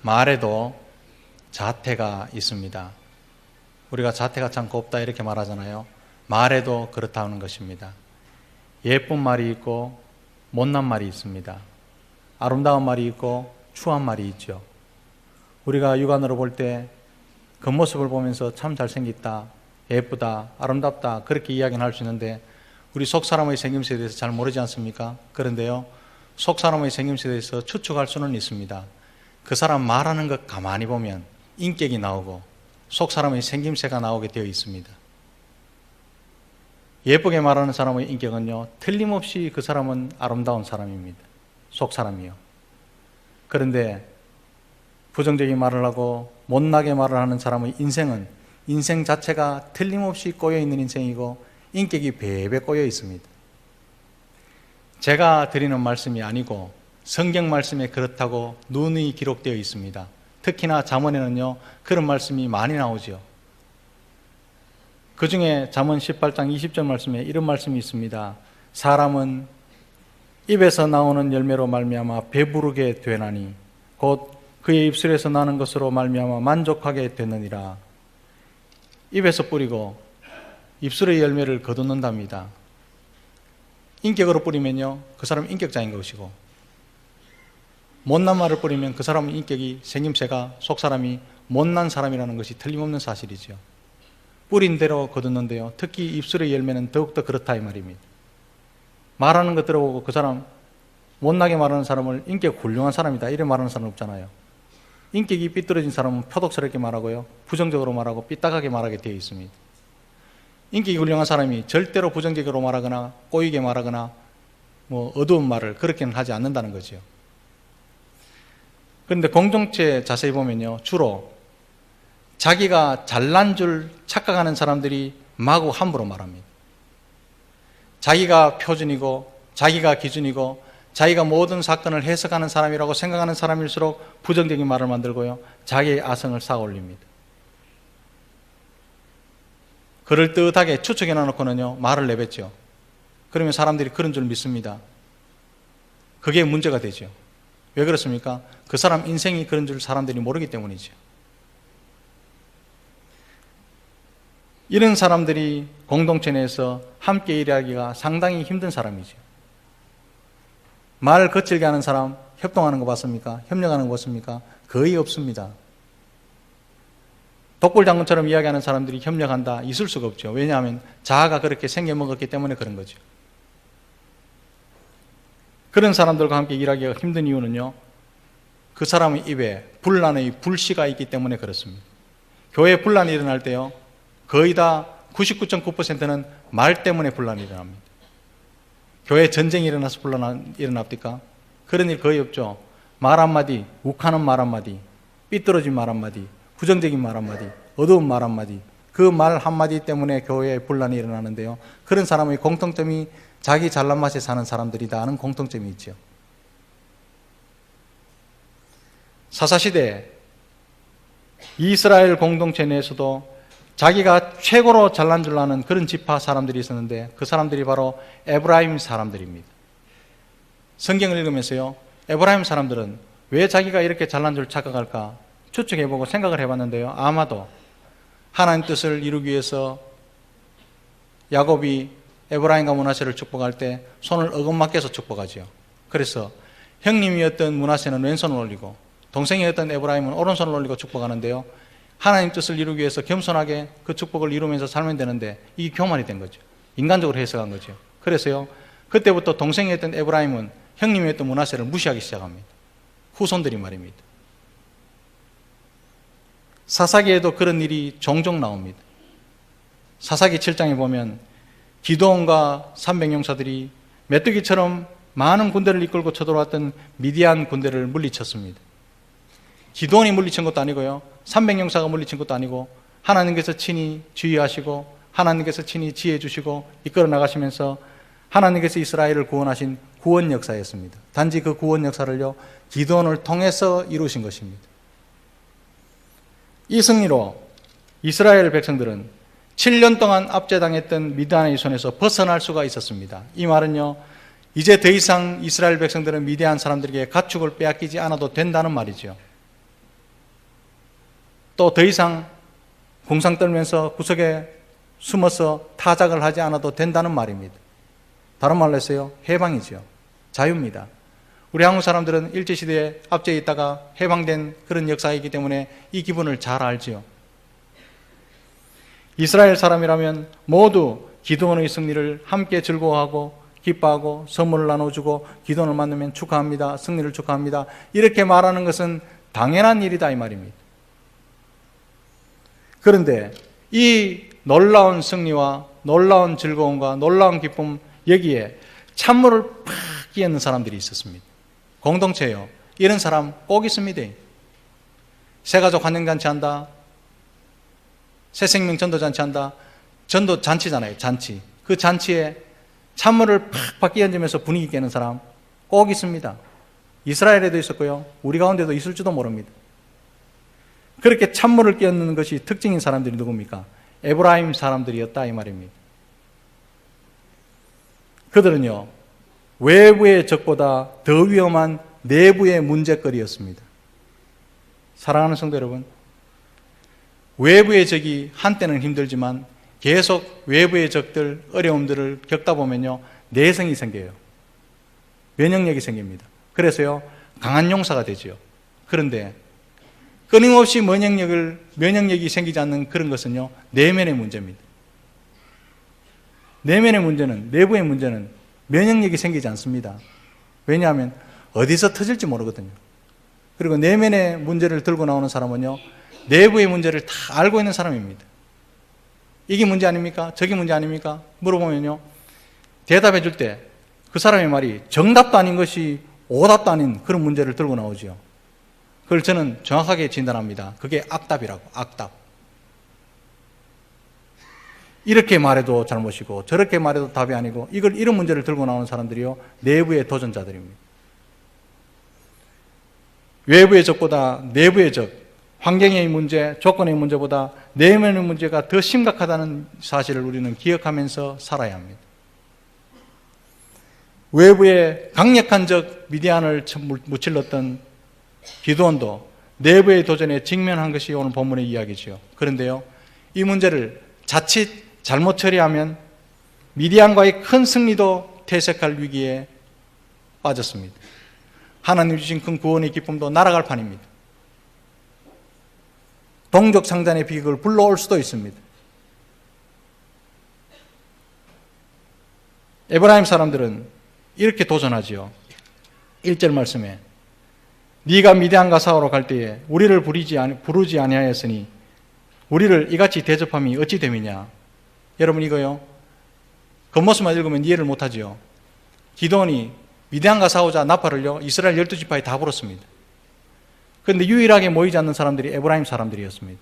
말에도 자태가 있습니다. 우리가 자태가 참 곱다 이렇게 말하잖아요. 말에도 그렇다는 것입니다. 예쁜 말이 있고 못난 말이 있습니다. 아름다운 말이 있고 추한 말이 있죠. 우리가 육안으로 볼 때 겉모습을 보면서 참 잘생겼다, 예쁘다, 아름답다 그렇게 이야기는 할 수 있는데 우리 속사람의 생김새에 대해서 잘 모르지 않습니까? 그런데요, 속사람의 생김새에 대해서 추측할 수는 있습니다. 그 사람 말하는 것 가만히 보면 인격이 나오고 속사람의 생김새가 나오게 되어 있습니다. 예쁘게 말하는 사람의 인격은요, 틀림없이 그 사람은 아름다운 사람입니다. 속사람이요. 그런데 부정적인 말을 하고 못나게 말을 하는 사람의 인생은 인생 자체가 틀림없이 꼬여있는 인생이고 인격이 배배 꼬여 있습니다. 제가 드리는 말씀이 아니고 성경 말씀에 그렇다고 누누이 기록되어 있습니다. 특히나 잠언에는요, 그런 말씀이 많이 나오죠. 그 중에 잠언 18장 20절 말씀에 이런 말씀이 있습니다. 사람은 입에서 나오는 열매로 말미암아 배부르게 되나니 곧 그의 입술에서 나는 것으로 말미암아 만족하게 되느니라. 입에서 뿌리고 입술의 열매를 거두는답니다. 인격으로 뿌리면요, 그 사람은 인격자인 것이고, 못난 말을 뿌리면 그 사람은 인격이, 생김새가, 속사람이 못난 사람이라는 것이 틀림없는 사실이죠. 뿌린 대로 거두는데요, 특히 입술의 열매는 더욱더 그렇다 이 말입니다. 말하는 것 들어보고 그 사람, 못나게 말하는 사람을 인격 훌륭한 사람이다 이래 말하는 사람은 없잖아요. 인격이 삐뚤어진 사람은 표독스럽게 말하고요, 부정적으로 말하고 삐딱하게 말하게 되어 있습니다. 인격이 훌륭한 사람이 절대로 부정적으로 말하거나 꼬이게 말하거나 어두운 말을 그렇게는 하지 않는다는 거죠. 그런데 공동체 자세히 보면요, 주로 자기가 잘난 줄 착각하는 사람들이 마구 함부로 말합니다. 자기가 표준이고 자기가 기준이고 자기가 모든 사건을 해석하는 사람이라고 생각하는 사람일수록 부정적인 말을 만들고요, 자기의 아성을 쌓아 올립니다. 그럴듯하게 추측해 놔놓고는요, 말을 내뱉죠. 그러면 사람들이 그런 줄 믿습니다. 그게 문제가 되죠. 왜 그렇습니까? 그 사람 인생이 그런 줄 사람들이 모르기 때문이죠. 이런 사람들이 공동체 내에서 함께 일하기가 상당히 힘든 사람이죠. 말 거칠게 하는 사람 협동하는 거 봤습니까? 협력하는 거 봤습니까? 거의 없습니다. 독불장군처럼 이야기하는 사람들이 협력한다, 있을 수가 없죠. 왜냐하면 자아가 그렇게 생겨먹었기 때문에 그런 거죠. 그런 사람들과 함께 일하기가 힘든 이유는요, 그 사람의 입에 분란의 불씨가 있기 때문에 그렇습니다. 교회 분란이 일어날 때요, 거의 다 99.9%는 말 때문에 분란이 일어납니다. 교회 전쟁이 일어나서 일어납니까? 그런 일 거의 없죠. 말 한마디, 욱하는 말 한마디, 삐뚤어진 말 한마디, 부정적인 말 한마디, 어두운 말 한마디, 그 말 한마디 때문에 교회에 분란이 일어나는데요, 그런 사람의 공통점이 자기 잘난 맛에 사는 사람들이다 하는 공통점이 있죠. 사사시대 이스라엘 공동체 내에서도 자기가 최고로 잘난 줄 아는 그런 지파 사람들이 있었는데 그 사람들이 바로 에브라임 사람들입니다. 성경을 읽으면서요, 에브라임 사람들은 왜 자기가 이렇게 잘난 줄 착각할까 추측해보고 생각을 해봤는데요, 아마도 하나님 뜻을 이루기 위해서 야곱이 에브라임과 므낫세를 축복할 때 손을 어긋맞게 축복하죠. 그래서 형님이었던 므낫세는 왼손을 올리고 동생이었던 에브라임은 오른손을 올리고 축복하는데요, 하나님 뜻을 이루기 위해서 겸손하게 그 축복을 이루면서 살면 되는데 이게 교만이 된 거죠. 인간적으로 해석한 거죠. 그래서요, 그때부터 동생이었던 에브라임은 형님이었던 므낫세를 무시하기 시작합니다. 후손들이 말입니다. 사사기에도 그런 일이 종종 나옵니다. 사사기 7장에 보면 기드온과 300용사들이 메뚜기처럼 많은 군대를 이끌고 쳐들어왔던 미디안 군대를 물리쳤습니다. 기드온이 물리친 것도 아니고요, 300용사가 물리친 것도 아니고 하나님께서 친히 지휘하시고 하나님께서 친히 지혜해 주시고 이끌어 나가시면서 하나님께서 이스라엘을 구원하신 구원 역사였습니다. 단지 그 구원 역사를요, 기드온을 통해서 이루신 것입니다. 이 승리로 이스라엘 백성들은 7년 동안 압제당했던 미디안의 손에서 벗어날 수가 있었습니다. 이 말은요, 이제 더 이상 이스라엘 백성들은 미디안 사람들에게 가축을 빼앗기지 않아도 된다는 말이죠. 또 더 이상 궁상 떨면서 구석에 숨어서 타작을 하지 않아도 된다는 말입니다. 다른 말로 해서요, 해방이죠. 자유입니다. 우리 한국 사람들은 일제시대에 압제해 있다가 해방된 그런 역사이기 때문에 이 기분을 잘 알지요. 이스라엘 사람이라면 모두 기드온의 승리를 함께 즐거워하고 기뻐하고 선물을 나눠주고 기드온을 만나면 축하합니다. 승리를 축하합니다. 이렇게 말하는 것은 당연한 일이다 이 말입니다. 그런데 이 놀라운 승리와 놀라운 즐거움과 놀라운 기쁨, 여기에 찬물을 팍 끼얹는 사람들이 있었습니다. 공동체예요. 이런 사람 꼭 있습니다. 새가족 환영잔치 한다, 새생명 전도잔치 한다. 전도 잔치잖아요. 잔치. 그 잔치에 찬물을 팍팍 끼얹으면서 분위기 깨는 사람 꼭 있습니다. 이스라엘에도 있었고요, 우리 가운데도 있을지도 모릅니다. 그렇게 찬물을 끼얹는 것이 특징인 사람들이 누굽니까? 에브라임 사람들이었다 이 말입니다. 그들은요, 외부의 적보다 더 위험한 내부의 문제거리였습니다. 사랑하는 성도 여러분, 외부의 적이 한때는 힘들지만 계속 외부의 적들, 어려움들을 겪다 보면요, 내성이 생겨요. 면역력이 생깁니다. 그래서요, 강한 용사가 되죠. 그런데 끊임없이 면역력이 생기지 않는 그런 것은요, 내면의 문제입니다. 내면의 문제는, 내부의 문제는 면역력이 생기지 않습니다. 왜냐하면 어디서 터질지 모르거든요. 그리고 내면의 문제를 들고 나오는 사람은요, 내부의 문제를 다 알고 있는 사람입니다. 이게 문제 아닙니까? 저게 문제 아닙니까? 물어보면요, 대답해 줄 때 그 사람의 말이 정답도 아닌 것이 오답도 아닌 그런 문제를 들고 나오죠. 그걸 저는 정확하게 진단합니다. 그게 악답이라고, 악답. 이렇게 말해도 잘못이고 저렇게 말해도 답이 아니고, 이런 문제를 들고 나오는 사람들이요, 내부의 도전자들입니다. 외부의 적보다 내부의 적, 환경의 문제, 조건의 문제보다 내면의 문제가 더 심각하다는 사실을 우리는 기억하면서 살아야 합니다. 외부의 강력한 적 미디안을 무찔렀던 기드온도 내부의 도전에 직면한 것이 오늘 본문의 이야기지요. 그런데요, 이 문제를 자칫 잘못 처리하면 미디안과의 큰 승리도 퇴색할 위기에 빠졌습니다. 하나님 주신 큰 구원의 기쁨도 날아갈 판입니다. 동족 상잔의 비극을 불러올 수도 있습니다. 에브라임 사람들은 이렇게 도전하지요. 1절 말씀에 네가 미디안과 싸우러 갈 때에 우리를 부르지 아니하였으니 우리를 이같이 대접함이 어찌 됨이냐. 여러분, 이거요, 겉모습만 읽으면 이해를 못하지요. 기드온이 미디안과 싸우자 나팔을요, 이스라엘 12지파에 다 불었습니다. 그런데 유일하게 모이지 않는 사람들이 에브라임 사람들이었습니다.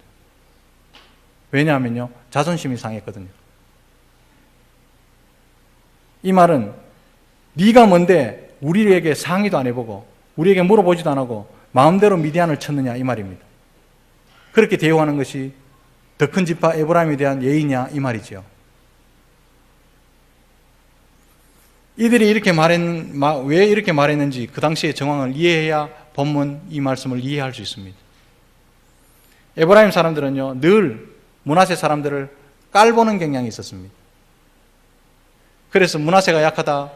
왜냐하면요, 자존심이 상했거든요. 이 말은 네가 뭔데 우리에게 상의도 안 해보고 우리에게 물어보지도 안 하고 마음대로 미디안을 쳤느냐 이 말입니다. 그렇게 대우하는 것이 더 큰 지파 에브라임에 대한 예의냐 이 말이죠. 이들이 왜 이렇게 말했는지 그 당시의 정황을 이해해야 본문 이 말씀을 이해할 수 있습니다. 에브라임 사람들은요, 늘 므낫세 사람들을 깔보는 경향이 있었습니다. 그래서 므낫세가 약하다,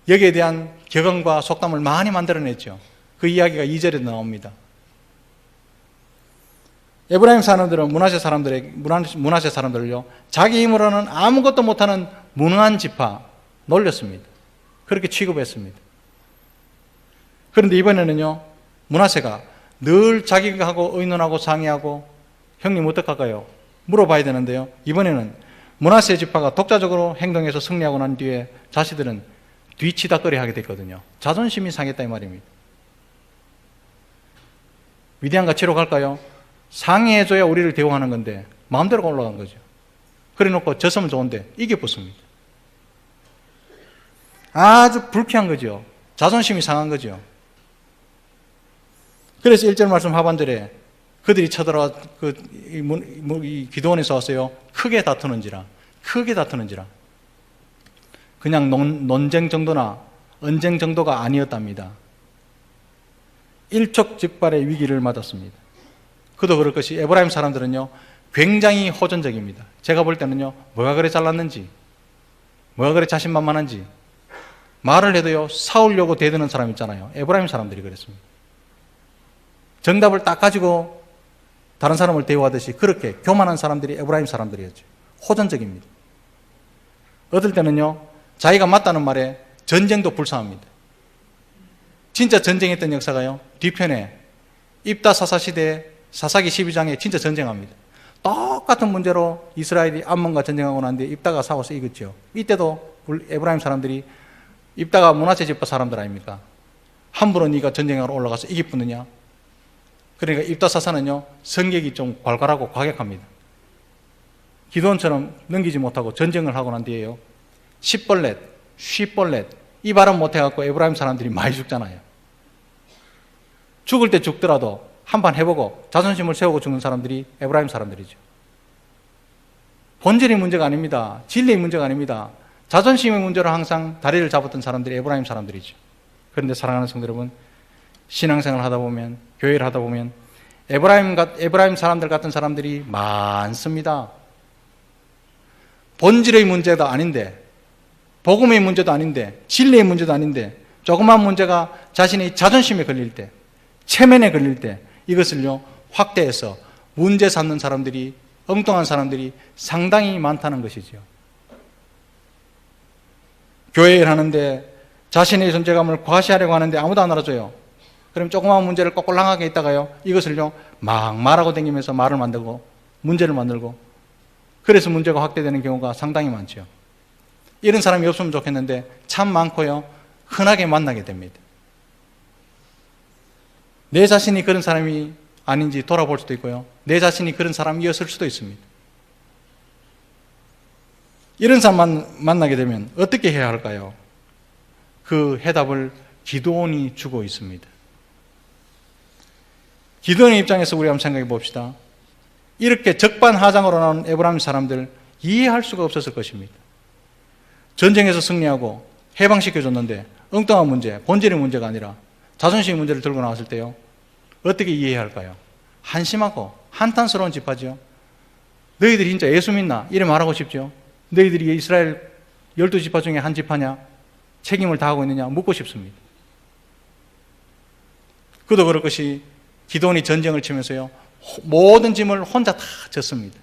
여기에 대한 격언과 속담을 많이 만들어냈죠. 그 이야기가 2절에 나옵니다. 에브라임 사람들은 므낫세 사람들을요, 자기 힘으로는 아무것도 못하는 무능한 지파 놀렸습니다. 그렇게 취급했습니다. 그런데 이번에는요, 므낫세가 늘 자기가 하고 의논하고 상의하고 형님 어떡할까요? 물어봐야 되는데요, 이번에는 므낫세 지파가 독자적으로 행동해서 승리하고 난 뒤에 자신들은 뒤치다거리 하게 됐거든요. 자존심이 상했다 이 말입니다. 미디안과 치러 갈까요? 상의해줘야 우리를 대우하는 건데 마음대로 올라간 거죠. 그래 놓고 졌으면 좋은데 이겨붙습니다. 아주 불쾌한 거죠. 자존심이 상한 거죠. 그래서 1절 말씀 하반절에 그들이 쳐들어와 기드온에서 왔어요. 크게 다투는지라. 그냥 논쟁 정도나 언쟁 정도가 아니었답니다. 일촉즉발의 위기를 맞았습니다. 그도 그럴 것이 에브라임 사람들은요 굉장히 호전적입니다. 제가 볼 때는요 뭐가 그래 잘났는지, 뭐가 그래 자신만만한지, 말을 해도요 싸우려고 대드는 사람 있잖아요. 에브라임 사람들이 그랬습니다. 정답을 딱 가지고 다른 사람을 대우하듯이 그렇게 교만한 사람들이 에브라임 사람들이었죠. 호전적입니다. 어떨 때는요 자기가 맞다는 말에 전쟁도 불사합니다. 진짜 전쟁했던 역사가요 뒤편에 입다사사 시대 사사기 12장에 진짜 전쟁합니다. 똑같은 문제로 이스라엘이 암몬과 전쟁하고 났는데 입다가 싸워서 이겼죠. 이때도 에브라임 사람들이 입다가 문하세 집파 사람들 아닙니까? 함부로 네가 전쟁하러 올라가서 이기쁘느냐? 그러니까 입다사사는요 성격이 좀 괄괄하고 과격합니다. 기도원처럼 넘기지 못하고 전쟁을 하고 난 뒤에요 십벌렛, 쉬벌렛 이 발음 못해갖고 에브라임 사람들이 많이 죽잖아요. 죽을 때 죽더라도 한판 해보고 자존심을 세우고 죽는 사람들이 에브라임 사람들이죠. 본질의 문제가 아닙니다. 진리의 문제가 아닙니다. 자존심의 문제로 항상 다리를 잡았던 사람들이 에브라임 사람들이죠. 그런데 사랑하는 성도 여러분, 신앙생활을 하다 보면, 교회를 하다 보면 에브라임 사람들 같은 사람들이 많습니다. 본질의 문제도 아닌데, 복음의 문제도 아닌데, 진리의 문제도 아닌데, 조그만 문제가 자신의 자존심에 걸릴 때, 체면에 걸릴 때 이것을요 확대해서 문제 삼는 사람들이, 엉뚱한 사람들이 상당히 많다는 것이죠. 교회를 하는데 자신의 존재감을 과시하려고 하는데 아무도 안 알아줘요. 그럼 조그마한 문제를 꼬꼴랑하게 있다가요 이것을요 막 말하고 다니면서 말을 만들고 문제를 만들고, 그래서 문제가 확대되는 경우가 상당히 많죠. 이런 사람이 없으면 좋겠는데 참 많고요 흔하게 만나게 됩니다. 내 자신이 그런 사람이 아닌지 돌아볼 수도 있고요 내 자신이 그런 사람이었을 수도 있습니다. 이런 사람 만나게 되면 어떻게 해야 할까요? 그 해답을 기도원이 주고 있습니다. 기도원의 입장에서 우리 한번 생각해 봅시다. 이렇게 적반하장으로 나온 에브라임 사람들 이해할 수가 없었을 것입니다. 전쟁에서 승리하고 해방시켜줬는데 엉뚱한 문제, 본질의 문제가 아니라 자존심의 문제를 들고 나왔을 때요 어떻게 이해해야 할까요? 한심하고 한탄스러운 집화죠. 너희들이 진짜 예수 믿나? 이래 말하고 싶죠. 너희들이 이스라엘 12지파 중에 한 지파냐? 책임을 다하고 있느냐? 묻고 싶습니다. 그도 그럴 것이 기도원이 전쟁을 치면서요 모든 짐을 혼자 다 졌습니다.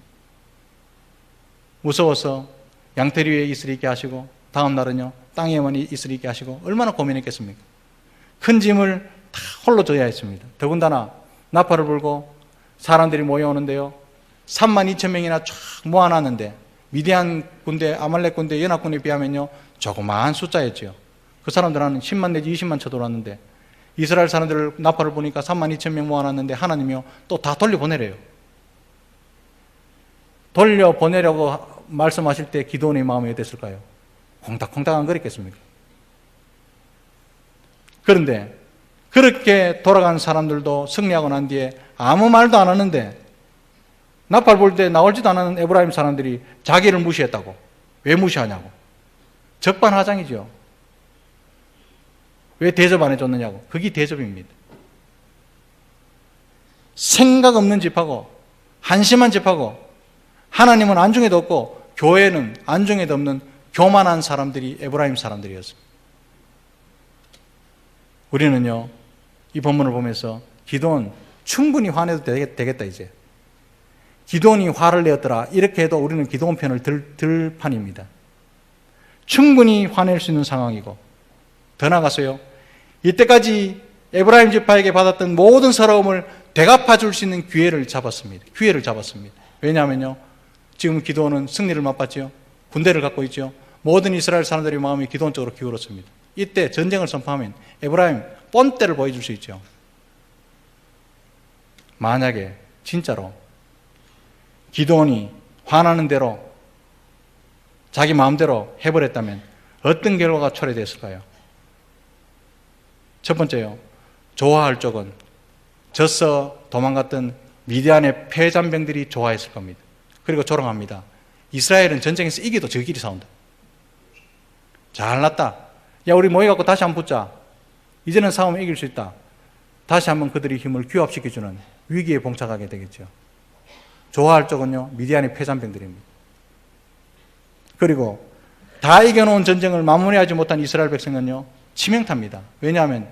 무서워서 양태리 위에 이슬이 있게 하시고 다음 날은요 땅에만 이슬이 있게 하시고 얼마나 고민했겠습니까? 큰 짐을 다 홀로 져야 했습니다. 더군다나 나팔을 불고 사람들이 모여오는데요 32,000명이나 쫙 모아놨는데 미디안 군대, 아말렉 군대, 연합군에 비하면요 조그마한 숫자였죠. 그 사람들은 10만 내지 20만 쳐들어왔는데 이스라엘 사람들을 나팔을 보니까 32,000명 모아놨는데 하나님이요 또 다 돌려보내래요. 돌려보내려고 말씀하실 때 기도원의 마음이 어땠을까요? 콩닥콩닥 안 그랬겠습니까? 그런데 그렇게 돌아간 사람들도 승리하고 난 뒤에 아무 말도 안 하는데 나팔 불 때 나올지도 않은 에브라임 사람들이 자기를 무시했다고. 왜 무시하냐고. 적반하장이죠. 왜 대접 안 해줬느냐고. 그게 대접입니다. 생각 없는 집하고 한심한 집하고 하나님은 안중에도 없고 교회는 안중에도 없는 교만한 사람들이 에브라임 사람들이었습니다. 우리는요 이 본문을 보면서 기도원 충분히 화내도 되겠다 이제. 기도원이 화를 내었더라 이렇게 해도 우리는 기도원 편을 들 판입니다. 충분히 화낼 수 있는 상황이고 더 나아가서요 이때까지 에브라임 지파에게 받았던 모든 서러움을 되갚아 줄 수 있는 기회를 잡았습니다. 왜냐하면요 지금 기도원은 승리를 맛봤죠. 군대를 갖고 있죠. 모든 이스라엘 사람들의 마음이 기도원 쪽으로 기울었습니다. 이때 전쟁을 선포하면 에브라임 뻔때를 보여줄 수 있죠. 만약에 진짜로 기도원이 화나는 대로 자기 마음대로 해버렸다면 어떤 결과가 초래됐을까요? 첫 번째요, 좋아할 쪽은 져서 도망갔던 미디안의 패잔병들이 좋아했을 겁니다. 그리고 조롱합니다. 이스라엘은 전쟁에서 이기도 저끼리 싸운다. 잘났다. 야 우리 모여갖고 다시 한번 붙자. 이제는 싸우면 이길 수 있다. 다시 한번 그들의 힘을 규합시켜주는 위기에 봉착하게 되겠죠. 좋아할 쪽은요, 미디안의 폐잔병들입니다. 그리고 다 이겨놓은 전쟁을 마무리하지 못한 이스라엘 백성은요, 치명타입니다. 왜냐하면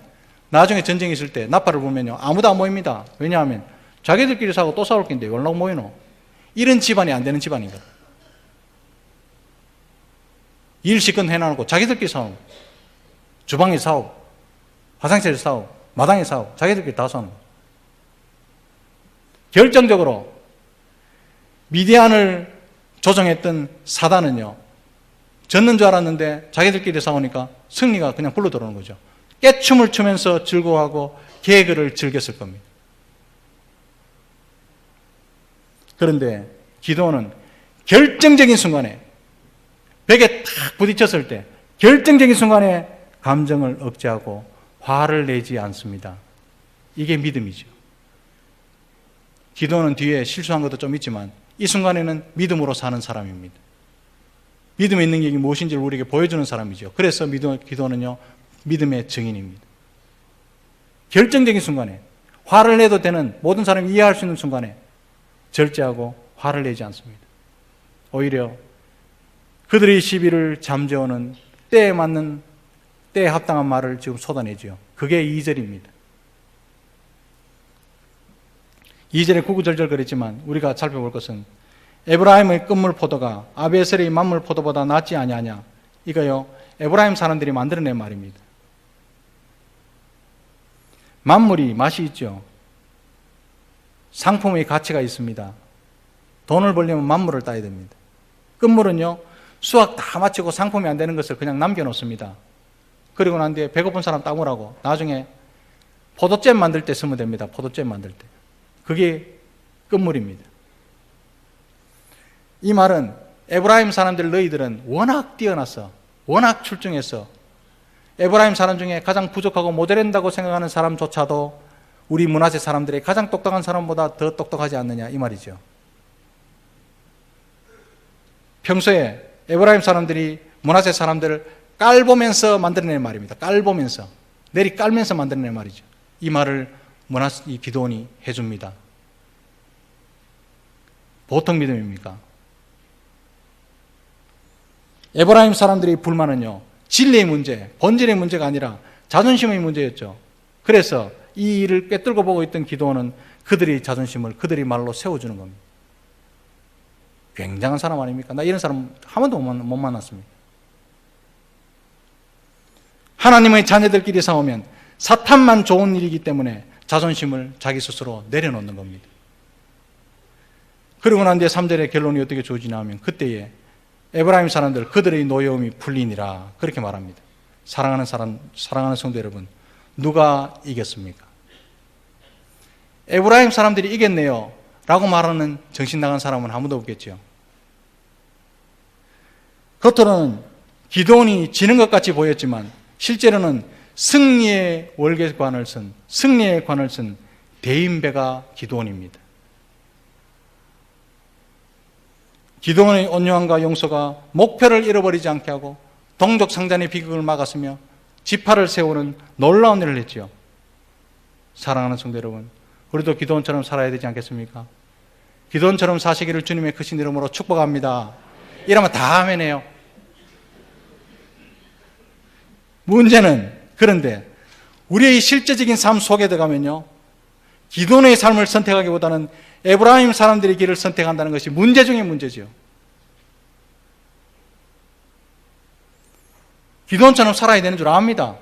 나중에 전쟁이 있을 때 나팔을 불면요, 아무도 안 모입니다. 왜냐하면 자기들끼리 싸우고 또 싸울 건데 왜 모이노? 이런 집안이 안 되는 집안이거든. 일 시건 해놔놓고 자기들끼리 싸우고, 주방에 싸우고, 화장실에 싸우고, 마당에 싸우고, 자기들끼리 다 싸우는 거예요. 결정적으로 미디안을 조정했던 사단은요, 졌는 줄 알았는데 자기들끼리 싸우니까 승리가 그냥 불러 들어오는 거죠. 깨춤을 추면서 즐거워하고 계획을 즐겼을 겁니다. 그런데 기도는 결정적인 순간에, 벽에 탁 부딪혔을 때 결정적인 순간에 감정을 억제하고 화를 내지 않습니다. 이게 믿음이죠. 기도는 뒤에 실수한 것도 좀 있지만 이 순간에는 믿음으로 사는 사람입니다. 믿음에 있는 게 무엇인지를 우리에게 보여주는 사람이죠. 그래서 기도는요, 믿음의 증인입니다. 결정적인 순간에, 화를 내도 되는, 모든 사람이 이해할 수 있는 순간에 절제하고 화를 내지 않습니다. 오히려 그들의 시비를 잠재우는 때에 맞는, 때에 합당한 말을 지금 쏟아내죠. 그게 2절입니다. 2절에 구구절절 우리가 살펴볼 것은 에브라임의 끝물 포도가 아비에셀의 만물 포도보다 낫지 아니하냐. 이거요, 에브라임 사람들이 만들어낸 말입니다. 만물이 맛이 있죠. 상품의 가치가 있습니다. 돈을 벌려면 만물을 따야 됩니다. 끝물은요, 수확 다 마치고 상품이 안 되는 것을 그냥 남겨놓습니다. 그리고 난 뒤에 배고픈 사람 따먹으라고 나중에 포도잼 만들 때 쓰면 됩니다. 포도잼 만들 때. 그게 끝물입니다. 이 말은 에브라임 사람들 너희들은 워낙 뛰어났어. 워낙 출중했어. 에브라임 사람 중에 가장 부족하고 모자란다고 생각하는 사람조차도 우리 므낫세 사람들이 가장 똑똑한 사람보다 더 똑똑하지 않느냐, 이 말이죠. 평소에 에브라임 사람들이 므낫세 사람들을 깔보면서 만들어낸 말입니다. 깔보면서, 내리 깔면서 만들어낸 말이죠. 이 말을 이 기드온이 해줍니다. 보통 믿음입니까? 에브라임 사람들의 불만은요, 진리의 문제, 본질의 문제가 아니라 자존심의 문제였죠. 그래서 이 일을 꿰뚫고 보고 있던 기드온은 그들의 자존심을 그들의 말로 세워주는 겁니다. 굉장한 사람 아닙니까? 나 이런 사람 한 번도 못 만났습니다. 하나님의 자녀들끼리 싸우면 사탄만 좋은 일이기 때문에 자존심을 자기 스스로 내려놓는 겁니다. 그리고 난 뒤에 3절의 결론이 어떻게 주어지냐 하면 그때에 에브라임 사람들 그들의 노여움이 풀리니라, 그렇게 말합니다. 사랑하는 성도 여러분, 누가 이겼습니까? 에브라임 사람들이 이겼네요 라고 말하는 정신 나간 사람은 아무도 없겠죠. 겉으로는 기드온이 지는 것 같이 보였지만 실제로는 승리의 관을 쓴 대인배가 기드온입니다. 기드온의 온유함과 용서가 목표를 잃어버리지 않게 하고 동족 상잔의 비극을 막았으며 지파를 세우는 놀라운 일을 했지요. 사랑하는 성도 여러분, 우리도 기드온처럼 살아야 되지 않겠습니까? 기드온처럼 사시기를 주님의 크신 이름으로 축복합니다. 이러면 다 아멘해요. 문제는 그런데 우리의 실제적인 삶 속에 들어가면요, 기드온의 삶을 선택하기보다는 에브라임 사람들의 길을 선택한다는 것이 문제 중에 문제죠. 기드온처럼 살아야 되는 줄 압니다.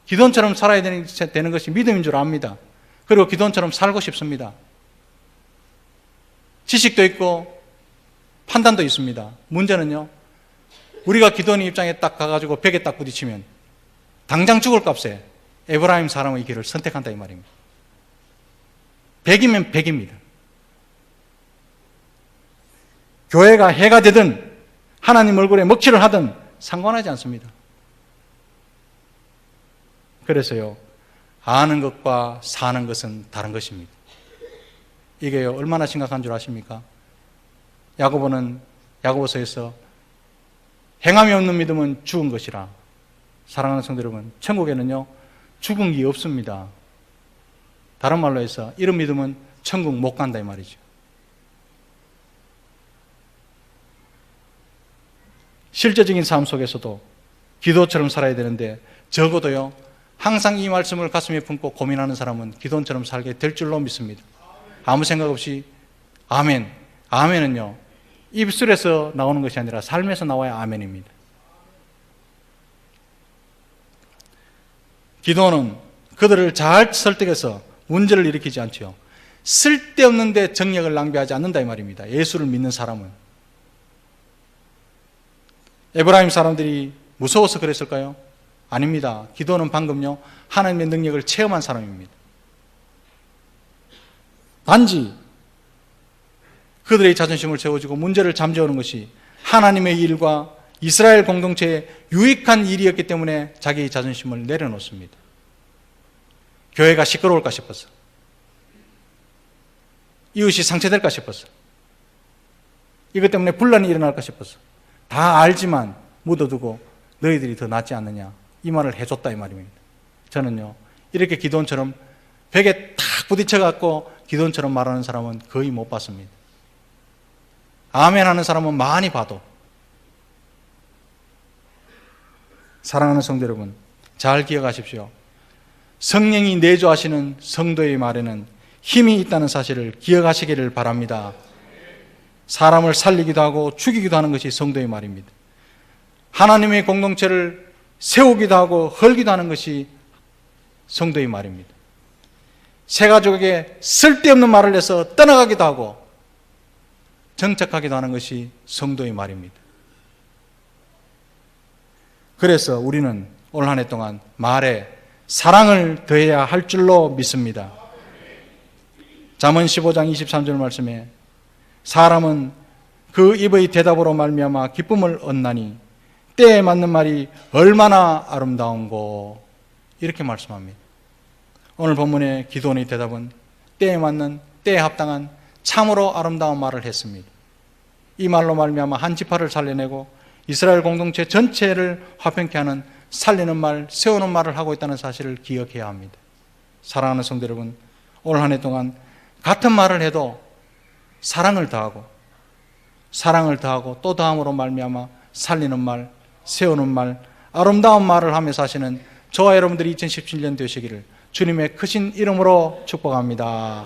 기드온처럼 살아야 되는 것이 믿음인 줄 압니다. 그리고 기드온처럼 살고 싶습니다. 지식도 있고 판단도 있습니다. 문제는요, 우리가 기드온의 입장에 딱 가가지고 벽에 딱 부딪히면 당장 죽을 값에 에브라임 사람의 길을 선택한다, 이 말입니다. 100이면 100입니다. 교회가 해가 되든 하나님 얼굴에 먹칠을 하든 상관하지 않습니다. 그래서요, 아는 것과 사는 것은 다른 것입니다. 이게 얼마나 심각한 줄 아십니까? 야고보서에서 행함이 없는 믿음은 죽은 것이라. 사랑하는 성도 여러분, 천국에는요, 죽은 게 없습니다. 다른 말로 해서 이런 믿음은 천국 못 간다 이 말이죠. 실제적인 삶 속에서도 기도처럼 살아야 되는데 적어도요 항상 이 말씀을 가슴에 품고 고민하는 사람은 기도처럼 살게 될 줄로 믿습니다. 아무 생각 없이 아멘. 아멘은요 입술에서 나오는 것이 아니라 삶에서 나와야 아멘입니다. 기도는 그들을 잘 설득해서 문제를 일으키지 않죠. 쓸데없는데 정력을 낭비하지 않는다 이 말입니다. 예수를 믿는 사람은. 에브라임 사람들이 무서워서 그랬을까요? 아닙니다. 기도는 방금요 하나님의 능력을 체험한 사람입니다. 단지 그들의 자존심을 세워주고 문제를 잠재우는 것이 하나님의 일과 이스라엘 공동체의 유익한 일이었기 때문에 자기의 자존심을 내려놓습니다. 교회가 시끄러울까 싶어서, 이웃이 상처될까 싶어서, 이것 때문에 분란이 일어날까 싶어서 다 알지만 묻어두고 너희들이 더 낫지 않느냐 이 말을 해줬다 이 말입니다. 저는요 이렇게 기도원처럼 벽에 탁 부딪혀갖고 기도원처럼 말하는 사람은 거의 못 봤습니다. 아멘 하는 사람은 많이 봐도. 사랑하는 성도 여러분, 잘 기억하십시오. 성령이 내주하시는 성도의 말에는 힘이 있다는 사실을 기억하시기를 바랍니다. 사람을 살리기도 하고 죽이기도 하는 것이 성도의 말입니다. 하나님의 공동체를 세우기도 하고 헐기도 하는 것이 성도의 말입니다. 새 가족에게 쓸데없는 말을 해서 떠나가기도 하고 정착하기도 하는 것이 성도의 말입니다. 그래서 우리는 올 한 해 동안 말에 사랑을 더해야 할 줄로 믿습니다. 잠언 15장 23절 말씀에 사람은 그 입의 대답으로 말미암아 기쁨을 얻나니 때에 맞는 말이 얼마나 아름다운고 이렇게 말씀합니다. 오늘 본문의 기도원의 대답은 때에 맞는 때에 합당한 참으로 아름다운 말을 했습니다. 이 말로 말미암아 한 지파를 살려내고 이스라엘 공동체 전체를 화평케 하는 살리는 말, 세우는 말을 하고 있다는 사실을 기억해야 합니다. 사랑하는 성도 여러분, 올 한 해 동안 같은 말을 해도 사랑을 더하고 또 더함으로 말미암아 살리는 말, 세우는 말, 아름다운 말을 하며 사시는 저와 여러분들이 2017년 되시기를 주님의 크신 이름으로 축복합니다.